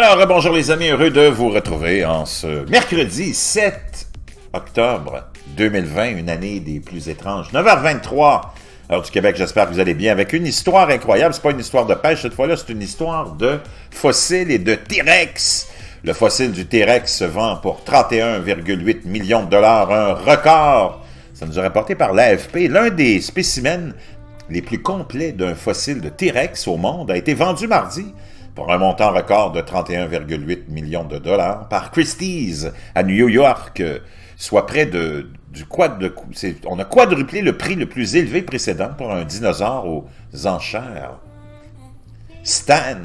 Alors, bonjour les amis, heureux de vous retrouver en ce mercredi 7 octobre 2020, une année des plus étranges. 9h23, heure du Québec, j'espère que vous allez bien, avec une histoire incroyable. C'est pas une histoire de pêche cette fois-là, c'est une histoire de fossiles et de T-Rex. Le fossile du T-Rex se vend pour 31,8 millions de dollars, un record. Ça nous a rapporté par l'AFP. L'un des spécimens les plus complets d'un fossile de T-Rex au monde a été vendu mardi pour un montant record de 31,8 millions de dollars par Christie's à New York, soit près on a quadruplé le prix le plus élevé précédent pour un dinosaure aux enchères. Stan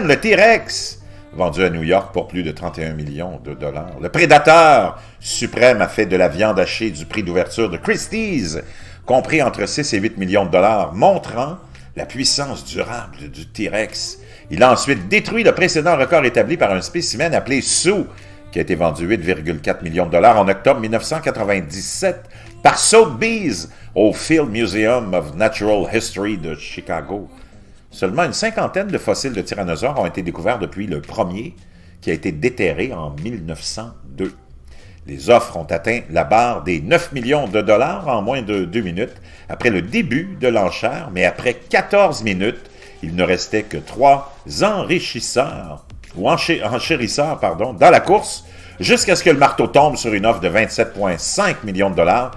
le T-Rex, vendu à New York pour plus de 31 millions de dollars. Le prédateur suprême a fait de la viande hachée du prix d'ouverture de Christie's, compris entre 6 et 8 millions de dollars, montrant la puissance durable du T-Rex. Il a ensuite détruit le précédent record établi par un spécimen appelé Sue, qui a été vendu 8,4 millions de dollars en octobre 1997 par Sotheby's au Field Museum of Natural History de Chicago. Seulement une cinquantaine de fossiles de tyrannosaures ont été découverts depuis le premier, qui a été déterré en 1902. Les offres ont atteint la barre des 9 millions de dollars en moins de 2 minutes après le début de l'enchère, mais après 14 minutes, il ne restait que 3 enchérisseurs dans la course, jusqu'à ce que le marteau tombe sur une offre de 27,5 millions de dollars,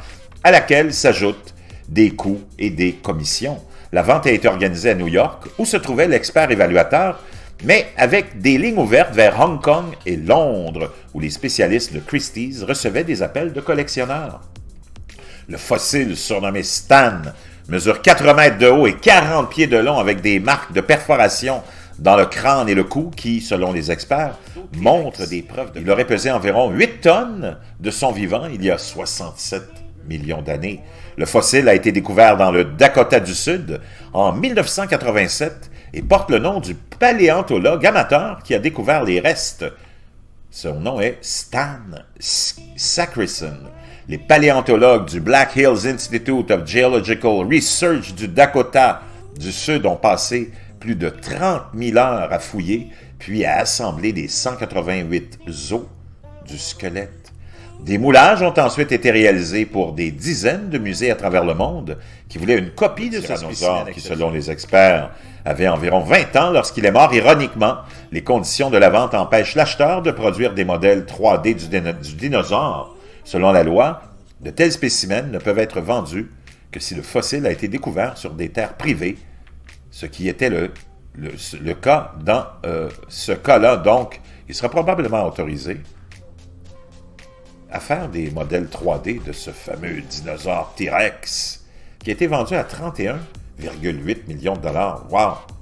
à laquelle s'ajoutent des coûts et des commissions. La vente a été organisée à New York, où se trouvait l'expert évaluateur, mais avec des lignes ouvertes vers Hong Kong et Londres, où les spécialistes de Christie's recevaient des appels de collectionneurs. Le fossile, surnommé Stan, mesure 4 mètres de haut et 40 pieds de long avec des marques de perforation dans le crâne et le cou qui, selon les experts, montrent des preuves Il aurait pesé environ 8 tonnes de son vivant il y a 67 millions d'années. Le fossile a été découvert dans le Dakota du Sud en 1987 et porte le nom du paléontologue amateur qui a découvert les restes. Son nom est Stan Sacrison. Les paléontologues du Black Hills Institute of Geological Research du Dakota du Sud ont passé plus de 30 000 heures à fouiller, puis à assembler les 188 os du squelette. Des moulages ont ensuite été réalisés pour des dizaines de musées à travers le monde qui voulaient une copie de ce spécimen qui, selon les experts, avait environ 20 ans lorsqu'il est mort. Ironiquement, les conditions de la vente empêchent l'acheteur de produire des modèles 3D du dinosaure. Selon la loi, de tels spécimens ne peuvent être vendus que si le fossile a été découvert sur des terres privées, ce qui était le cas dans ce cas-là. Donc, il sera probablement autorisé à faire des modèles 3D de ce fameux dinosaure T-Rex qui a été vendu à 31,8 millions de dollars. Wow!